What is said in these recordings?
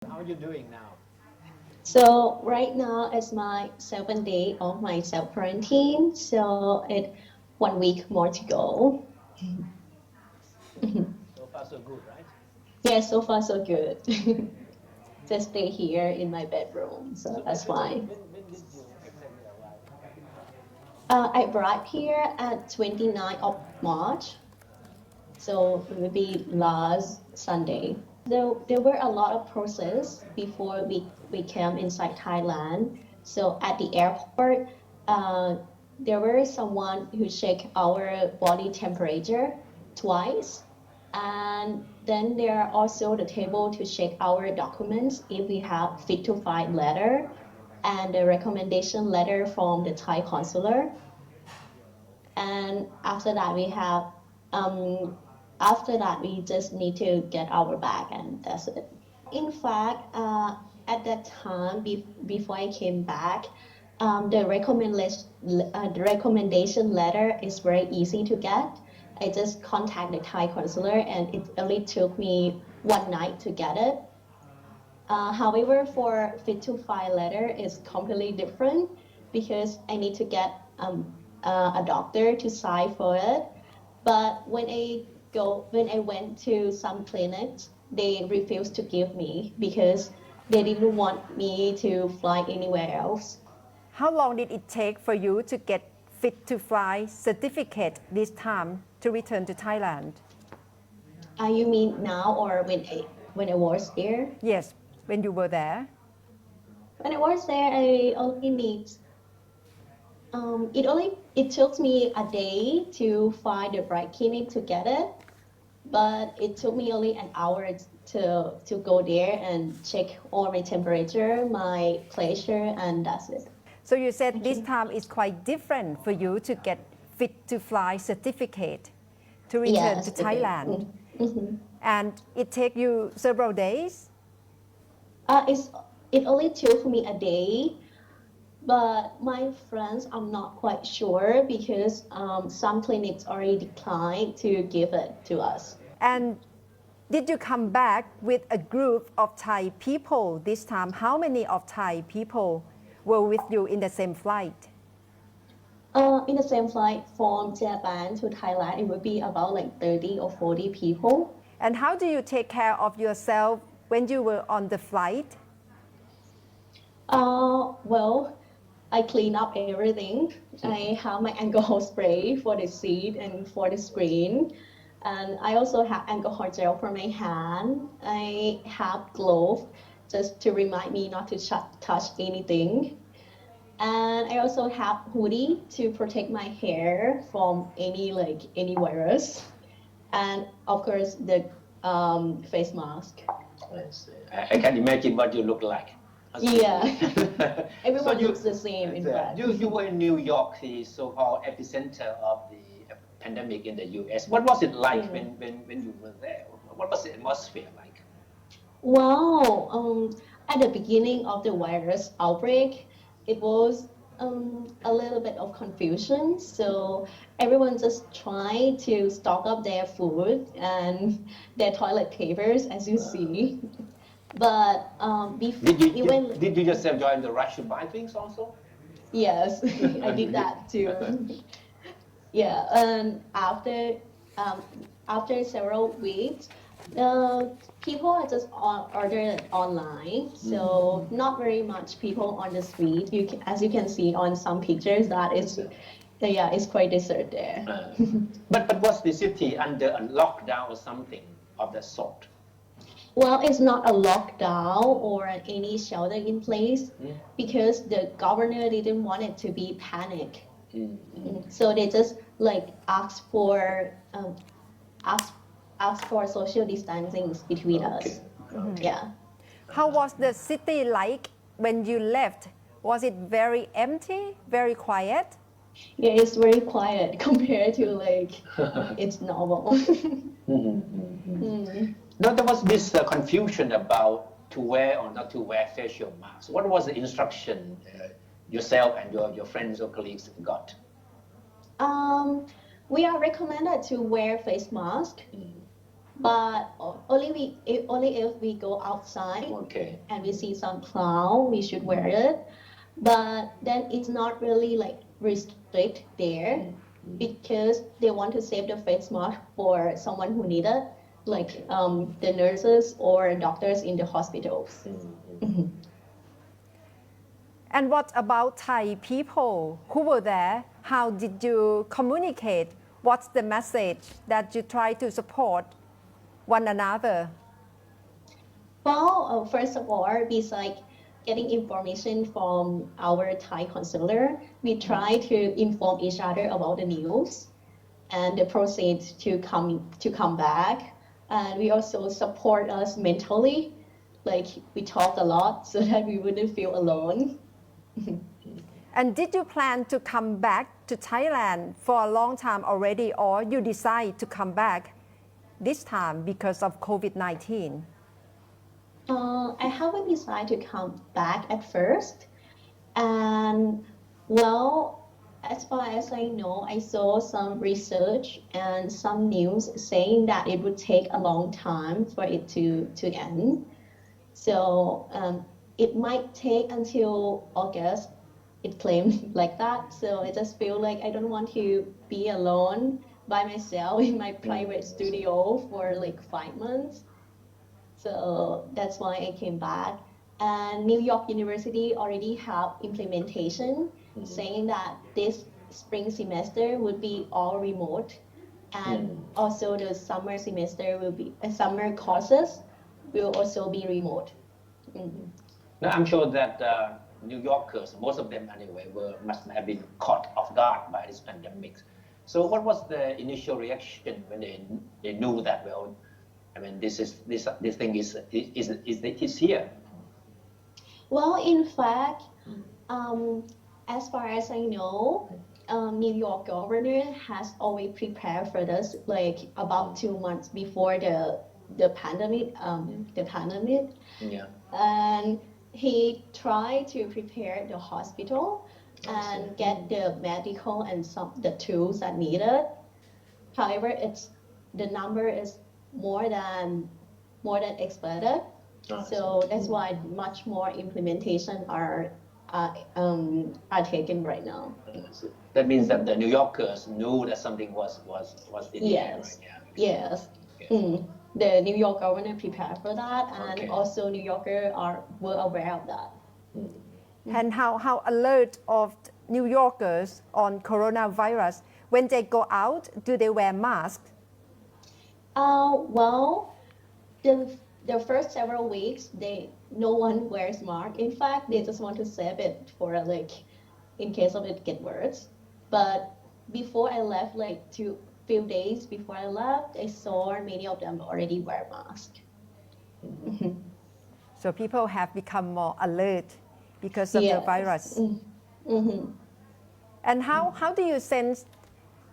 How are you doing now? So right now it's my 7th day of my self quarantine. So it 1 week more to go. So far, so good, right? Yeah, so far so good. Just stay here in my bedroom. So So that's why. when did you exactly arrive back in Thailand? I arrived here at 29th of March. So it will be last Sunday. There were a lot of process before we came inside Thailand. So at the airport, uh, there were someone who checked our body temperature twice. And then there are also the table to check our documents if we have fit to file letter and the recommendation letter from the Thai consular. And um, after that we just need to get our bag and that's it. In fact, at that time before I came back, the recommendation letter is very easy to get. I just contact the Thai consular and it only took me 1 night to get it. However, for fit to file letter is completely different because I need to get a doctor to sign for it. But when I went to some clinics, they refused to give me because they didn't want me to fly anywhere else. How long did it take for you to get fit to fly certificate this time to return to Thailand? You mean now or when I was there? Yes, when you were there. When I was there, I only need it took me a day to find the right clinic to get it, but it took me only an hour to go there and check all my temperature, my pressure, and that's it. So you said this time is quite different for you to get fit to fly certificate to return to Yes, it is. Thailand. Mm-hmm. And it take you several days. Uh, it's, it only took me a day, but my friends, I'm not quite sure because some clinics already declined to give it to us. And did you come back with a group of Thai people this time? How many of Thai people were with you in the same flight? In the same flight from Japan to Thailand, it would be about like 30 or 40 people. And how do you take care of yourself when you were on the flight? Well, I clean up everything. I have my alcohol spray for the seat and for the screen. And I also have alcohol gel for my hand. I have gloves just to remind me not to touch anything. And I also have hoodie to protect my hair from any virus. And of course the face mask. I can imagine what you look like. Yeah, So everyone looks the same in fact. you were in New York, the so-called epicenter of the pandemic in the U.S. What was it like when you were there? What was the atmosphere like? Wow, at the beginning of the virus outbreak, it was a little bit of confusion. So everyone just tried to stock up their food and their toilet papers, as you see. But Did you yourself join the rush to buy things also? yes, I did that too. Yeah, and um, after several weeks, people are just ordered online, so not very much people on the street. As you can see on some pictures, that is, yeah, it's quite desert there. But was the city under a lockdown or something of that sort? Well, it's not a lockdown or any shelter in place because the governor didn't want it to be panic. So they just like ask ask for social distancing between us. Yeah. How was the city like when you left? Was it very empty, very quiet? Yeah, it's very quiet compared to like it's normal. Now there was this confusion about to wear or not to wear facial masks. What was the instruction yourself and your friends or colleagues got? um, we are recommended to wear face mask, but only if we go outside Okay. and we see some cloud, we should wear it. But then it's not really like restrict there because they want to save the face mask for someone who need it, like the nurses or doctors in the hospitals. And what about Thai people who were there? How did you communicate? What's the message that you try to support one another? Well, first of all, besides getting information from our Thai consular, we try to inform each other about the news and the process to come back. And we also support us mentally, like we talk a lot so that we wouldn't feel alone. And did you plan to come back to Thailand for a long time already, or you decide to come back this time because of COVID-19? I haven't decided to come back at first. And well, as far as I know, I saw some research and some news saying that it would take a long time for it to end. So it might take until August, it claimed like that. So I just feel like I don't want to be alone by myself in my private studio for like 5 months. So that's why I came back. And New York University already have implementation saying that this spring semester would be all remote. And also the summer semester will be, summer courses will also be remote. Now, I'm sure that New Yorkers, most of them anyway, must have been caught off guard by this pandemic. So what was the initial reaction when they knew that, well, I mean, this thing is here? Well, in fact, as far as I know, New York governor has always prepared for this, like about 2 months before the pandemic. Yeah. And he tried to prepare the hospital and get the medical and the tools that needed. However, the number is more than expected. So that's why much more implementation are taken right now. That means that the New Yorkers knew that something was in the air, right? Yeah. Yes. The New York governor prepared for that, and Okay. also New Yorkers were aware of that. And how alert of New Yorkers on coronavirus? When they go out, do they wear masks? Well, the first several weeks, no one wears mask. In fact, they just want to save it for like in case of it get worse. But before I left, like few days before I left, I saw many of them already wear masks. So people have become more alert because of the virus. And how do you sense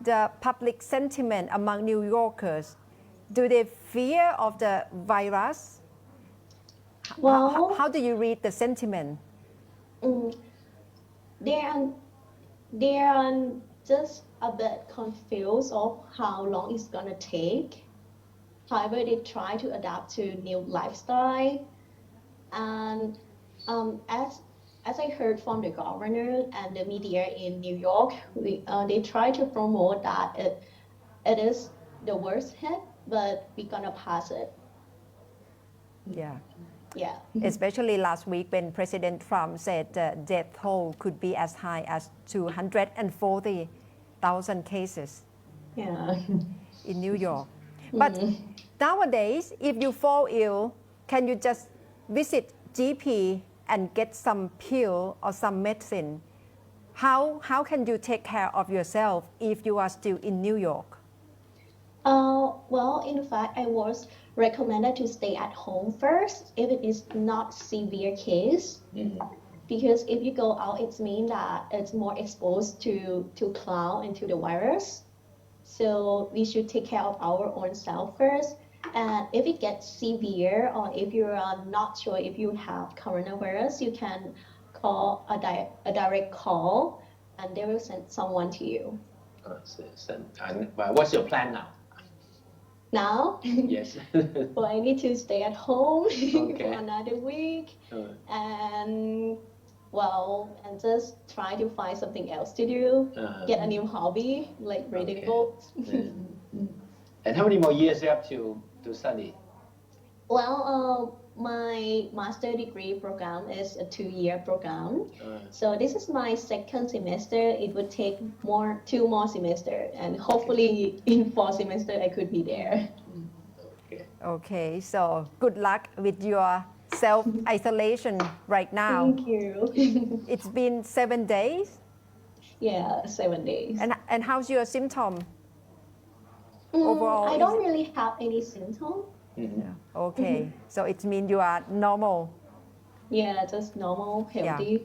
the public sentiment among New Yorkers? Do they fear of the virus? Well, how do you read the sentiment? They are just a bit confused of how long it's gonna take. However, they try to adapt to new lifestyle. And as I heard from the governor and the media in New York, they try to promote that it is the worst hit, but we're gonna pass it. Yeah. Yeah. Especially last week when President Trump said the death toll could be as high as 240,000 cases in New York. But nowadays, if you fall ill, can you just visit GP and get some pill or some medicine? How can you take care of yourself if you are still in New York? Well, in fact, I was recommended to stay at home first if it is not severe case. Because if you go out, it means that it's more exposed to cloud and to the virus. So we should take care of our own self first. And if it gets severe, or if you are not sure if you have coronavirus, you can call a direct call, and they will send someone to you. And what's your plan now? now. Yes. Well, I need to stay at home for Okay. another week, Uh, and well, and just try to find something else to do, get a new hobby like reading Okay. books. Yeah. And how many more years you have to study? Well, my master degree program is a 2-year program. So this is my second semester. It would take 2 more semester, and hopefully in 4 semester I could be there. Okay. Okay, so good luck with your self-isolation right now. Thank you. It's been 7 days. Yeah, 7 days. And how's your symptom? Overall, I is don't really have any symptom. okay. So it means you are normal. Yeah, just normal, healthy.